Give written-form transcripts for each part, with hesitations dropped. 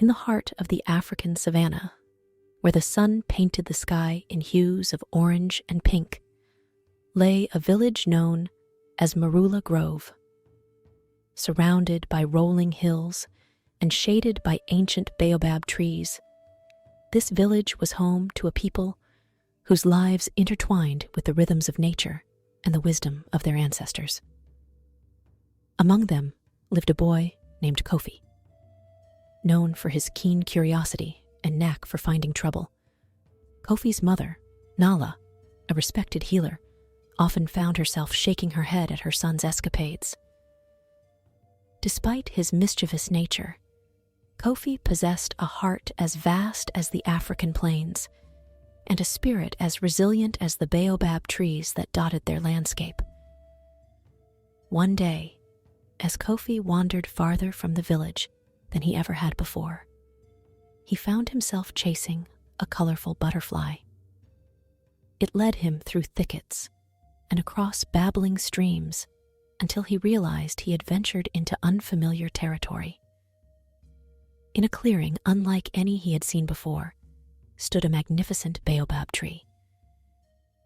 In the heart of the African savanna, where the sun painted the sky in hues of orange and pink, lay a village known as Marula Grove. Surrounded by rolling hills and shaded by ancient baobab trees, this village was home to a people whose lives intertwined with the rhythms of nature and the wisdom of their ancestors. Among them lived a boy named Kofi. Known for his keen curiosity and knack for finding trouble, Kofi's mother, Nala, a respected healer, often found herself shaking her head at her son's escapades. Despite his mischievous nature, Kofi possessed a heart as vast as the African plains and a spirit as resilient as the baobab trees that dotted their landscape. One day, as Kofi wandered farther from the village than he ever had before, he found himself chasing a colorful butterfly. It led him through thickets and across babbling streams until he realized he had ventured into unfamiliar territory. In a clearing unlike any he had seen before stood a magnificent baobab tree.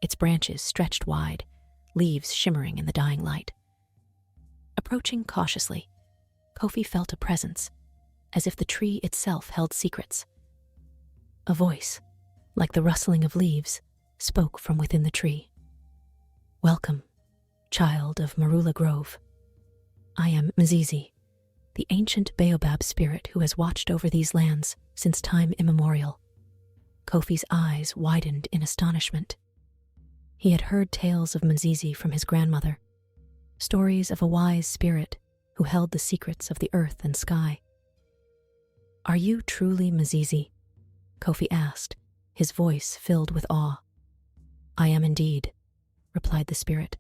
Its branches stretched wide, leaves shimmering in the dying light. Approaching cautiously, Kofi felt a presence, as if the tree itself held secrets. A voice, like the rustling of leaves, spoke from within the tree. "Welcome, child of Marula Grove. I am Mzizi, the ancient baobab spirit who has watched over these lands since time immemorial." Kofi's eyes widened in astonishment. He had heard tales of Mzizi from his grandmother, stories of a wise spirit who held the secrets of the earth and sky. "Are you truly Mzizi?" Kofi asked, his voice filled with awe. "I am indeed," replied the spirit,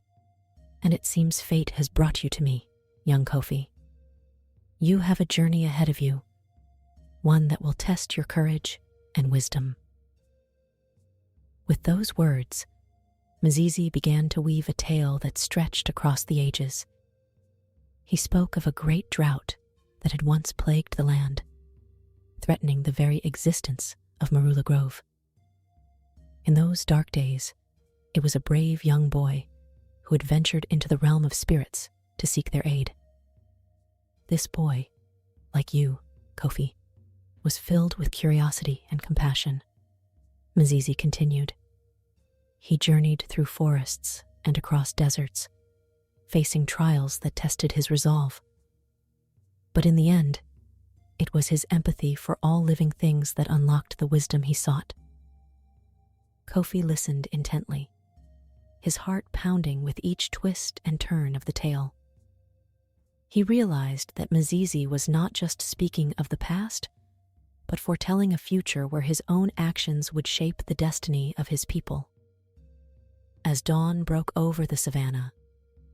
"and it seems fate has brought you to me, young Kofi. You have a journey ahead of you, one that will test your courage and wisdom." With those words, Mzizi began to weave a tale that stretched across the ages. He spoke of a great drought that had once plagued the land, threatening the very existence of Marula Grove. In those dark days, it was a brave young boy who had ventured into the realm of spirits to seek their aid. This boy, like you, Kofi, was filled with curiosity and compassion. Mzizi continued. He journeyed through forests and across deserts, facing trials that tested his resolve. But in the end, it was his empathy for all living things that unlocked the wisdom he sought. Kofi listened intently, his heart pounding with each twist and turn of the tale. He realized that Mzizi was not just speaking of the past, but foretelling a future where his own actions would shape the destiny of his people. As dawn broke over the savannah,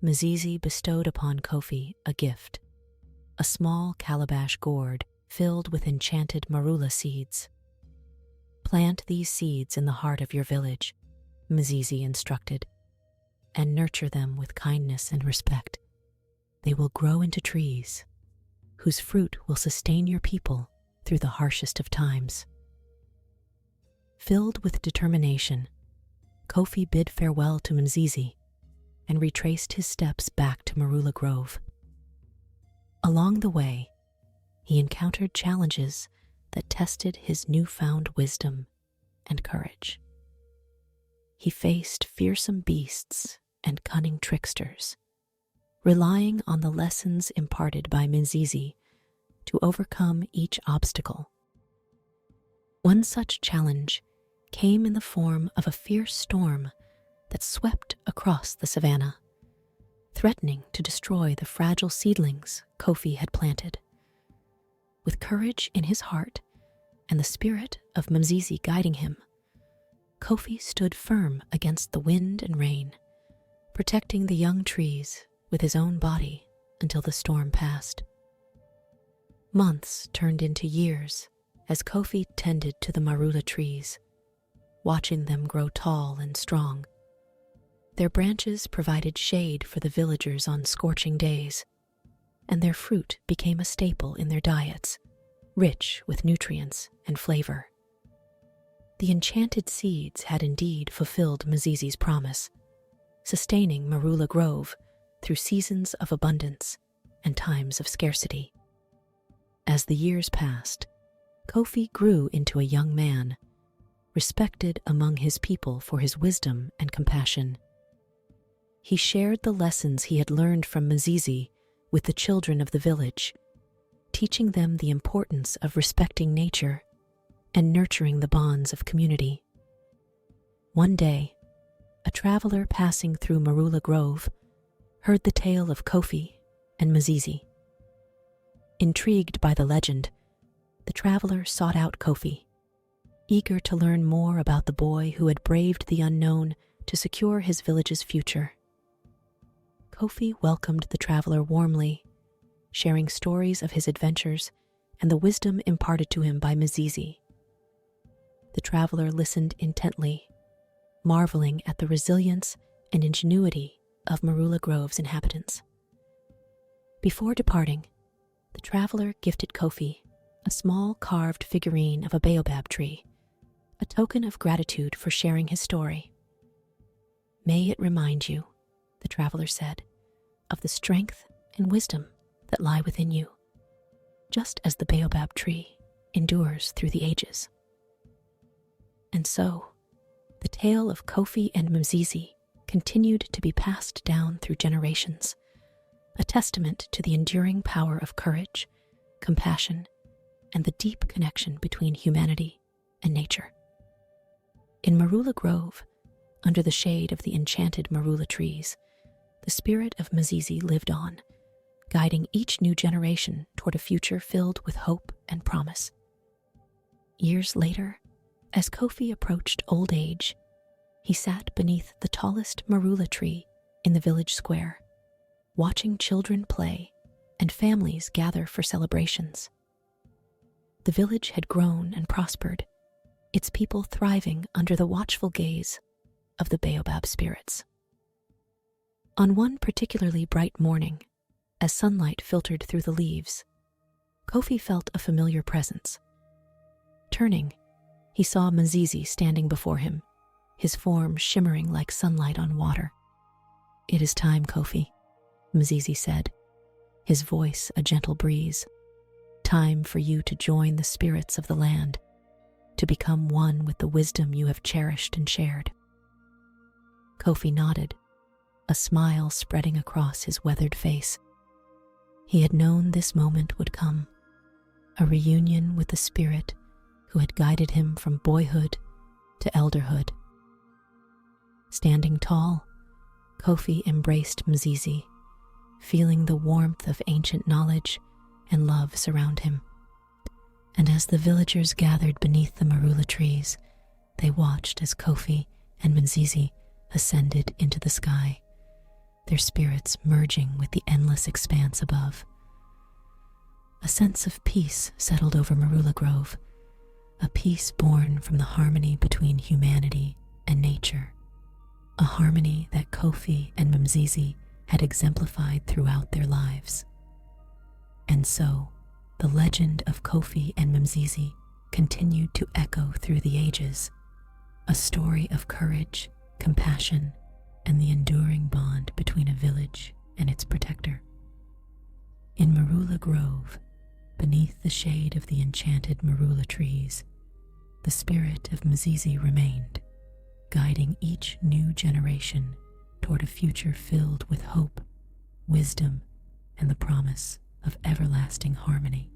Mzizi bestowed upon Kofi a gift, a small calabash gourd filled with enchanted marula seeds. "Plant these seeds in the heart of your village," Mzizi instructed, "and nurture them with kindness and respect. They will grow into trees, whose fruit will sustain your people through the harshest of times." Filled with determination, Kofi bid farewell to Mzizi and retraced his steps back to Marula Grove. Along the way, he encountered challenges that tested his newfound wisdom and courage. He faced fearsome beasts and cunning tricksters, relying on the lessons imparted by Mzizi to overcome each obstacle. One such challenge came in the form of a fierce storm that swept across the savannah, threatening to destroy the fragile seedlings Kofi had planted. With courage in his heart and the spirit of Mzizi guiding him, Kofi stood firm against the wind and rain, protecting the young trees with his own body until the storm passed. Months turned into years as Kofi tended to the marula trees, watching them grow tall and strong. Their branches provided shade for the villagers on scorching days, and their fruit became a staple in their diets. rich with nutrients and flavor. The enchanted seeds had indeed fulfilled Mzizi's promise, sustaining Marula Grove through seasons of abundance and times of scarcity. As the years passed, Kofi grew into a young man, respected among his people for his wisdom and compassion. He shared the lessons he had learned from Mzizi with the children of the village, teaching them the importance of respecting nature and nurturing the bonds of community. One day, a traveler passing through Marula Grove heard the tale of Kofi and Mzizi. Intrigued by the legend, the traveler sought out Kofi, eager to learn more about the boy who had braved the unknown to secure his village's future. Kofi welcomed the traveler warmly, sharing stories of his adventures and the wisdom imparted to him by Mzizi. The traveler listened intently, marveling at the resilience and ingenuity of Marula Grove's inhabitants. Before departing, the traveler gifted Kofi a small carved figurine of a baobab tree, a token of gratitude for sharing his story. "May it remind you," the traveler said, "of the strength and wisdom that lie within you, just as the baobab tree endures through the ages." And so, the tale of Kofi and Mzizi continued to be passed down through generations, a testament to the enduring power of courage, compassion, and the deep connection between humanity and nature. In Marula Grove, under the shade of the enchanted marula trees, the spirit of Mzizi lived on, guiding each new generation toward a future filled with hope and promise. Years later, as Kofi approached old age, he sat beneath the tallest marula tree in the village square, watching children play and families gather for celebrations. The village had grown and prospered, its people thriving under the watchful gaze of the baobab spirits. On one particularly bright morning, as sunlight filtered through the leaves, Kofi felt a familiar presence. Turning, he saw Mzizi standing before him, his form shimmering like sunlight on water. "It is time, Kofi," Mzizi said, his voice a gentle breeze. "Time for you to join the spirits of the land, to become one with the wisdom you have cherished and shared." Kofi nodded, a smile spreading across his weathered face. He had known this moment would come, a reunion with the spirit who had guided him from boyhood to elderhood. Standing tall, Kofi embraced Mzizi, feeling the warmth of ancient knowledge and love surround him. And as the villagers gathered beneath the marula trees, they watched as Kofi and Mzizi ascended into the sky, their spirits merging with the endless expanse above. A sense of peace settled over Marula Grove, a peace born from the harmony between humanity and nature, a harmony that Kofi and Mzizi had exemplified throughout their lives. And so, the legend of Kofi and Mzizi continued to echo through the ages, a story of courage, compassion, and the enduring bond between a village and its protector. In Marula Grove, beneath the shade of the enchanted marula trees, the spirit of Mzizi remained, guiding each new generation toward a future filled with hope, wisdom, and the promise of everlasting harmony.